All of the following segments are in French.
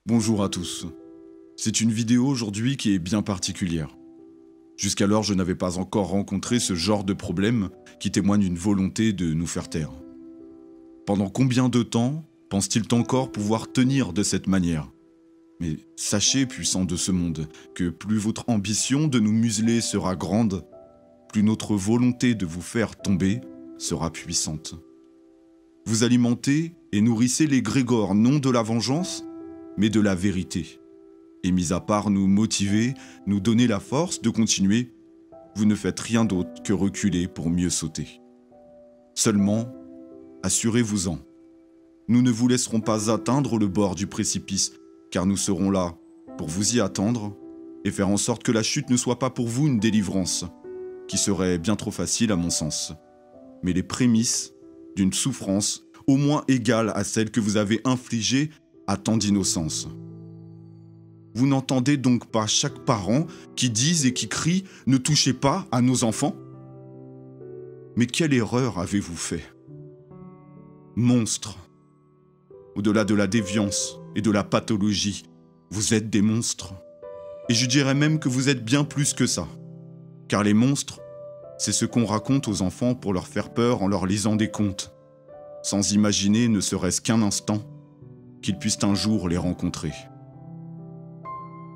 Bonjour à tous. C'est une vidéo aujourd'hui qui est bien particulière. Jusqu'alors, je n'avais pas encore rencontré ce genre de problème qui témoigne d'une volonté de nous faire taire. Pendant combien de temps pense-t-il encore pouvoir tenir de cette manière? Mais sachez, puissants de ce monde, que plus votre ambition de nous museler sera grande, plus notre volonté de vous faire tomber sera puissante. Vous alimentez et nourrissez les grégores non de la vengeance, mais de la vérité. Et mis à part nous motiver, nous donner la force de continuer, vous ne faites rien d'autre que reculer pour mieux sauter. Seulement, assurez-vous-en, nous ne vous laisserons pas atteindre le bord du précipice, car nous serons là pour vous y attendre et faire en sorte que la chute ne soit pas pour vous une délivrance, qui serait bien trop facile à mon sens, mais les prémices d'une souffrance au moins égale à celle que vous avez infligée à tant d'innocence. Vous n'entendez donc pas chaque parent qui disent et qui crie « Ne touchez pas à nos enfants » ? Mais quelle erreur avez-vous fait ? Monstres. Au-delà de la déviance et de la pathologie, vous êtes des monstres. Et je dirais même que vous êtes bien plus que ça. Car les monstres, c'est ce qu'on raconte aux enfants pour leur faire peur en leur lisant des contes, sans imaginer, ne serait-ce qu'un instant, qu'ils puissent un jour les rencontrer.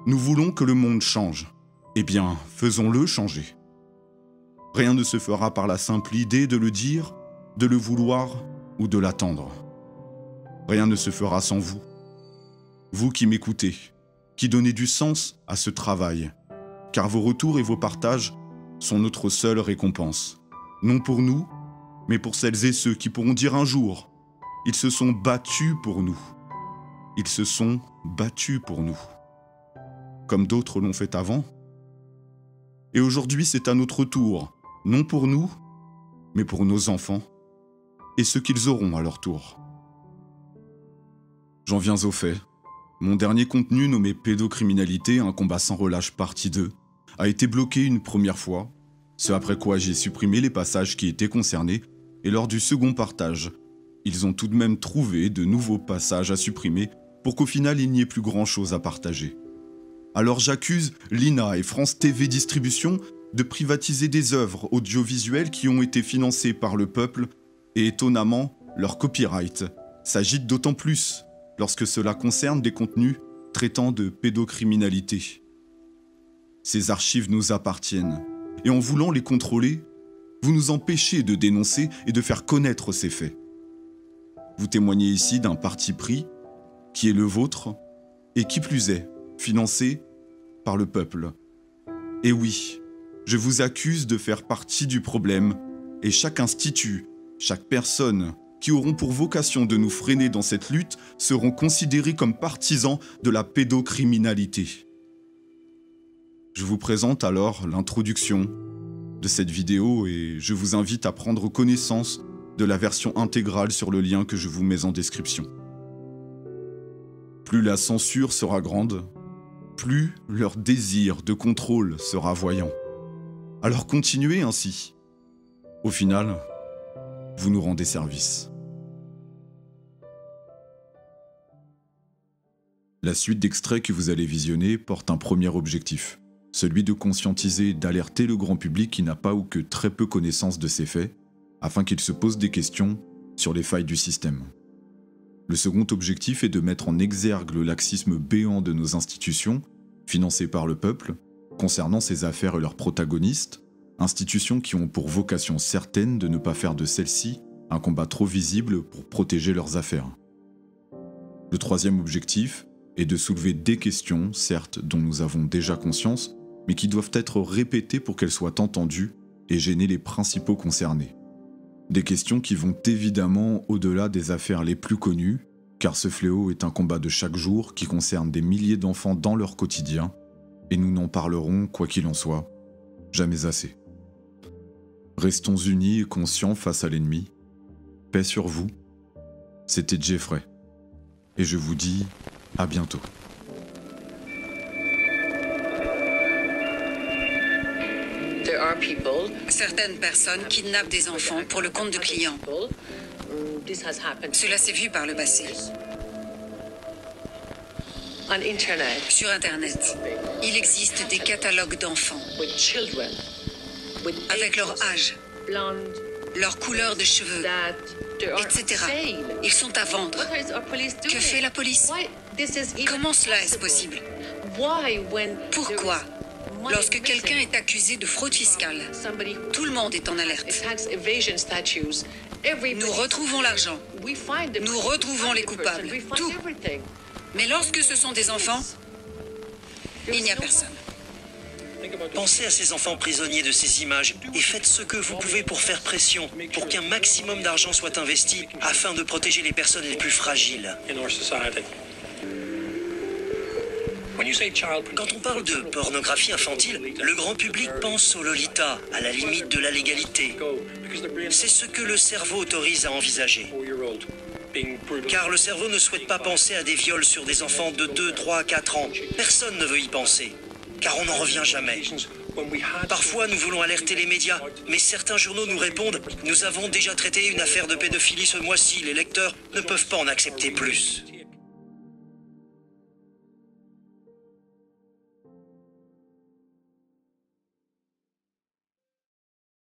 Nous voulons que le monde change. Eh bien, faisons-le changer. Rien ne se fera par la simple idée de le dire, de le vouloir ou de l'attendre. Rien ne se fera sans vous. Vous qui m'écoutez, qui donnez du sens à ce travail, car vos retours et vos partages sont notre seule récompense. Non pour nous, mais pour celles et ceux qui pourront dire un jour « Ils se sont battus pour nous ». Ils se sont battus pour nous, comme d'autres l'ont fait avant. Et aujourd'hui, c'est à notre tour, non pour nous, mais pour nos enfants, et ce qu'ils auront à leur tour. J'en viens au fait. Mon dernier contenu nommé Pédocriminalité, un combat sans relâche partie 2, a été bloqué une première fois, ce après quoi j'ai supprimé les passages qui étaient concernés, et lors du second partage, ils ont tout de même trouvé de nouveaux passages à supprimer pour qu'au final il n'y ait plus grand-chose à partager. Alors j'accuse l'INA et France TV Distribution de privatiser des œuvres audiovisuelles qui ont été financées par le peuple et étonnamment, leur copyright s'agite d'autant plus lorsque cela concerne des contenus traitant de pédocriminalité. Ces archives nous appartiennent et en voulant les contrôler, vous nous empêchez de dénoncer et de faire connaître ces faits. Vous témoignez ici d'un parti pris qui est le vôtre, et qui plus est, financé par le peuple. Et oui, je vous accuse de faire partie du problème, et chaque institut, chaque personne qui auront pour vocation de nous freiner dans cette lutte seront considérés comme partisans de la pédocriminalité. Je vous présente alors l'introduction de cette vidéo et je vous invite à prendre connaissance de la version intégrale sur le lien que je vous mets en description. Plus la censure sera grande, plus leur désir de contrôle sera voyant. Alors continuez ainsi. Au final, vous nous rendez service. La suite d'extraits que vous allez visionner porte un premier objectif, celui de conscientiser et d'alerter le grand public qui n'a pas ou que très peu connaissance de ces faits, afin qu'il se pose des questions sur les failles du système. Le second objectif est de mettre en exergue le laxisme béant de nos institutions, financées par le peuple, concernant ces affaires et leurs protagonistes, institutions qui ont pour vocation certaine de ne pas faire de celles-ci un combat trop visible pour protéger leurs affaires. Le troisième objectif est de soulever des questions, certes dont nous avons déjà conscience, mais qui doivent être répétées pour qu'elles soient entendues et gêner les principaux concernés. Des questions qui vont évidemment au-delà des affaires les plus connues, car ce fléau est un combat de chaque jour qui concerne des milliers d'enfants dans leur quotidien, et nous n'en parlerons, quoi qu'il en soit, jamais assez. Restons unis et conscients face à l'ennemi. Paix sur vous. C'était Jeffrey. Et je vous dis à bientôt. Certaines personnes kidnappent des enfants pour le compte de clients. Cela s'est vu par le passé. Sur Internet, il existe des catalogues d'enfants avec leur âge, leur couleur de cheveux, etc. Ils sont à vendre. Que fait la police? Comment cela est-ce possible? Pourquoi, lorsque quelqu'un est accusé de fraude fiscale, tout le monde est en alerte? Nous retrouvons l'argent, nous retrouvons les coupables, tout. Mais lorsque ce sont des enfants, il n'y a personne. Pensez à ces enfants prisonniers de ces images et faites ce que vous pouvez pour faire pression, pour qu'un maximum d'argent soit investi afin de protéger les personnes les plus fragiles. Quand on parle de pornographie infantile, le grand public pense au Lolita, à la limite de la légalité. C'est ce que le cerveau autorise à envisager. Car le cerveau ne souhaite pas penser à des viols sur des enfants de 2, 3, 4 ans. Personne ne veut y penser, car on n'en revient jamais. Parfois, nous voulons alerter les médias, mais certains journaux nous répondent « Nous avons déjà traité une affaire de pédophilie ce mois-ci, les lecteurs ne peuvent pas en accepter plus ».